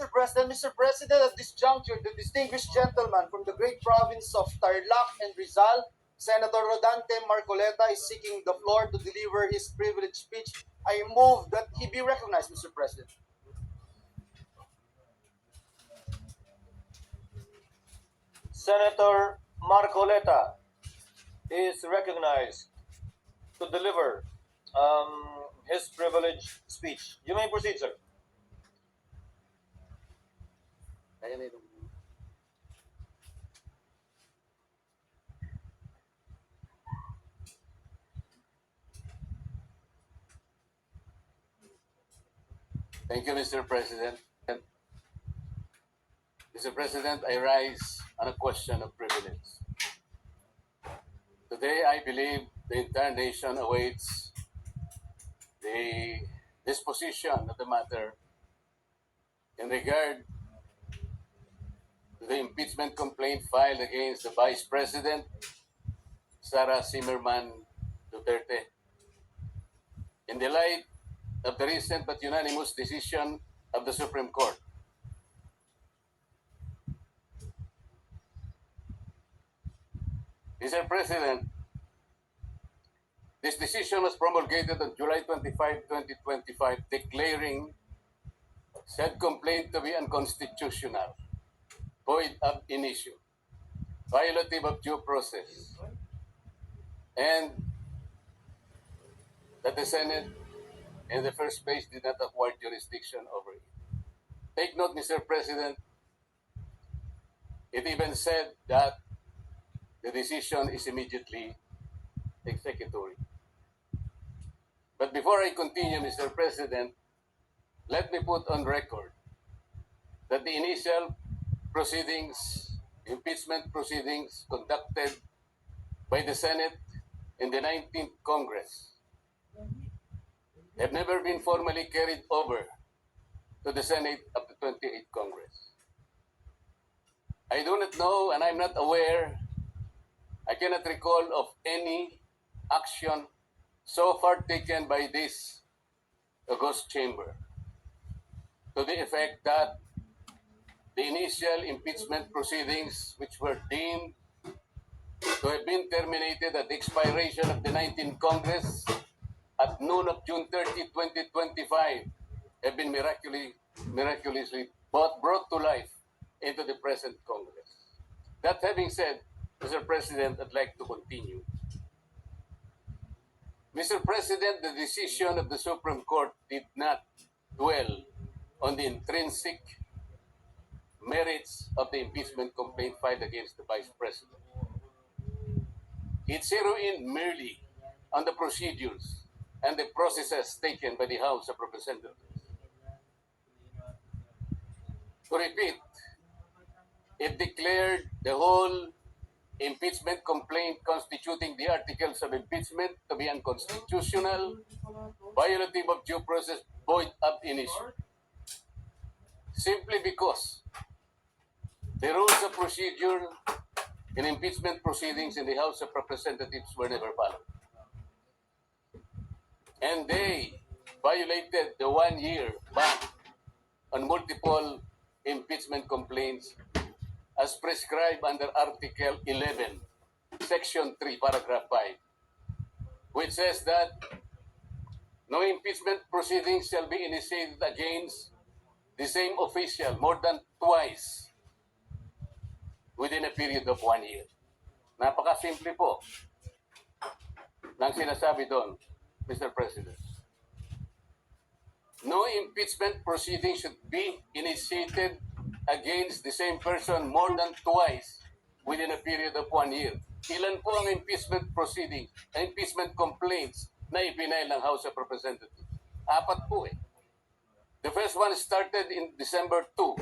Mr. President, at this juncture, the distinguished gentleman from the great province of Tarlac and Rizal, Senator Marcoleta, is seeking the floor to deliver his privileged speech. I move that he be recognized, Mr. President. Senator Marcoleta is recognized to deliver his privileged speech. You may proceed, sir. Thank you, Mr. President. Mr. President, I rise on a question of privilege. Today, I believe the entire nation awaits the disposition of the matter in regard to the impeachment complaint filed against the Vice President, Sara Duterte. In the light of the recent but unanimous decision of the Supreme Court, Mr. President, this decision was promulgated on July 25, 2025, declaring said complaint to be unconstitutional, void ab initio, violative of due process, and that the Senate in the first place did not acquire jurisdiction over it. Take note, Mr. President, it even said that the decision is immediately executory. But before I continue, Mr. President, let me put on record that the initial proceedings, impeachment proceedings conducted by the Senate in the 19th Congress have never been formally carried over to the Senate of the 28th Congress. I do not know, and I'm not aware, I cannot recall of any action so far taken by this august chamber to the effect that the initial impeachment proceedings, which were deemed to have been terminated at the expiration of the 19th Congress at noon of June 30, 2025, have been miraculously brought to life into the present Congress. That having said, Mr. President, I'd like to continue. Mr. President, the decision of the Supreme Court did not dwell on the intrinsic merits of the impeachment complaint filed against the Vice President. It zeroed in merely on the procedures and the processes taken by the House of Representatives. To repeat, it declared the whole impeachment complaint constituting the articles of impeachment to be unconstitutional, violative of due process, void ab initio. Simply because the rules of procedure in impeachment proceedings in the House of Representatives were never followed. And they violated the 1 year ban on multiple impeachment complaints as prescribed under Article 11, Section 3, Paragraph 5, which says that no impeachment proceedings shall be initiated against the same official more than twice within a period of 1 year. Napakasimple po ng sinasabi doon, Mr. President. No impeachment proceeding should be initiated against the same person more than twice within a period of 1 year. Ilan po ang impeachment proceedings, impeachment complaints na ipinail ng House of Representatives? 4 po eh. The first one started in December 2.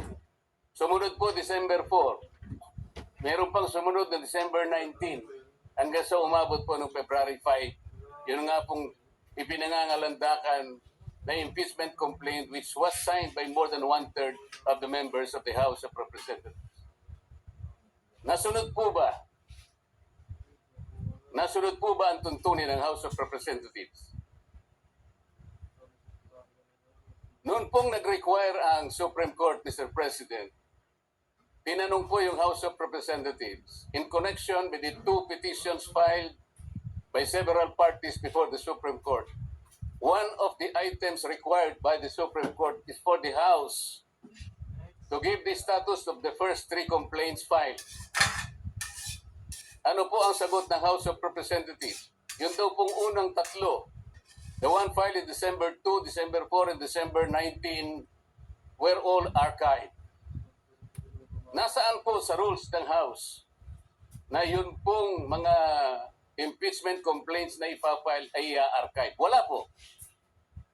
Sumunod po December 4. Meron pang sumunod na December 19. Hanggang sa umabot po noong February 5. Yun nga pong ipinangangalandakan na impeachment complaint which was signed by more than 1/3 of the members of the House of Representatives. Nasunod po ba? Nasunod po ba ang tuntunin ng House of Representatives? Noon pong nag-require ang Supreme Court, Mr. President, tinanong po yung House of Representatives in connection with the two petitions filed by several parties before the Supreme Court. One of the items required by the Supreme Court is for the House to give the status of the first three complaints filed. Ano po ang sagot ng House of Representatives? Yun daw pong unang tatlo. The one filed in December 2, December 4, and December 19 were all archived. Nasaan po sa rules ng House na yun pong mga impeachment complaints na ipafile ay archive? Wala po.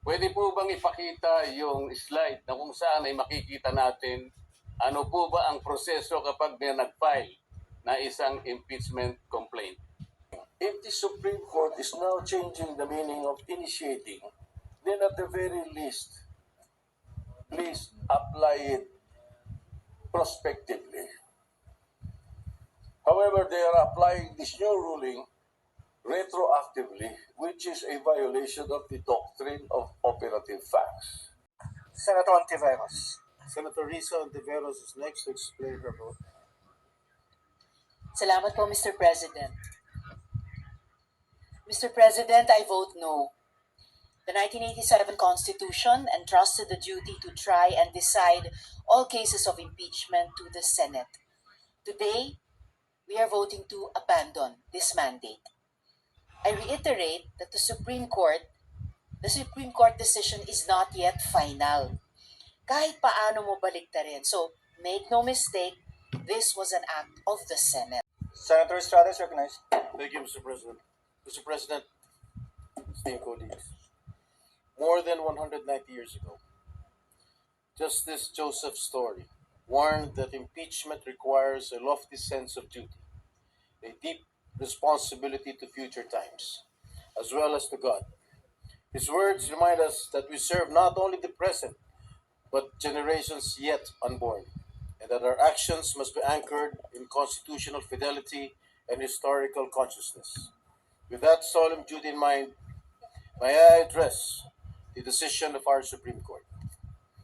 Pwede po bang ipakita yung slide na kung saan ay makikita natin ano po ba ang proseso kapag may nag-file na isang impeachment complaint? If the Supreme Court is now changing the meaning of initiating, then at the very least, please apply it prospectively. However, they are applying this new ruling retroactively, which is a violation of the doctrine of operative facts. Senator Ontiveros. Senator Risa Ontiveros is next to explain her vote. Salamat po, Mr. President. Mr. President, I vote no. The 1987 Constitution entrusted the duty to try and decide all cases of impeachment to the Senate. Today, we are voting to abandon this mandate. I reiterate that the Supreme Court decision is not yet final. Kahit paano mo baliktarin. So, make no mistake, this was an act of the Senate. Senator Estrada is recognized. Thank you, Mr. President. Mr. President, esteemed colleagues, more than 190 years ago, Justice Joseph Story warned that impeachment requires a lofty sense of duty, a deep responsibility to future times, as well as to God. His words remind us that we serve not only the present, but generations yet unborn, and that our actions must be anchored in constitutional fidelity and historical consciousness. With that solemn duty in mind, may I address the decision of our Supreme Court.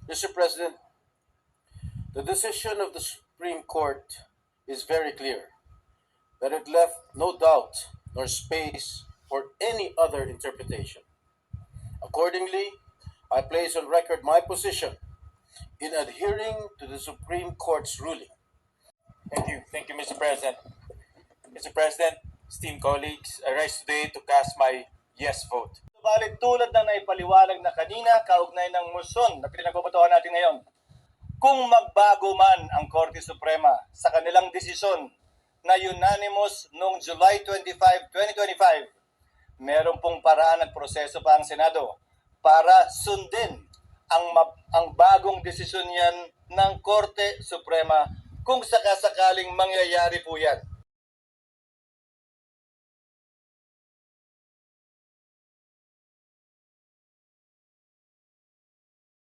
Mr. President, the decision of the Supreme Court is very clear, that it left no doubt nor space for any other interpretation. Accordingly, I place on record my position in adhering to the Supreme Court's ruling. Thank you, Mr. President. Mr. President, esteemed colleagues, I rise today to cast my yes vote. Subalit tulad ng naipaliwanag na kanina, kaugnay ng mosyon na pinagbobotohan natin ngayon, kung magbago man ang Korte Suprema sa kanilang desisyon na unanimous noong July 25, 2025, meron pong paraan at proseso pa ang Senado para sundin ang bagong desisyon yan ng Korte Suprema kung sakasakaling mangyayari po yan.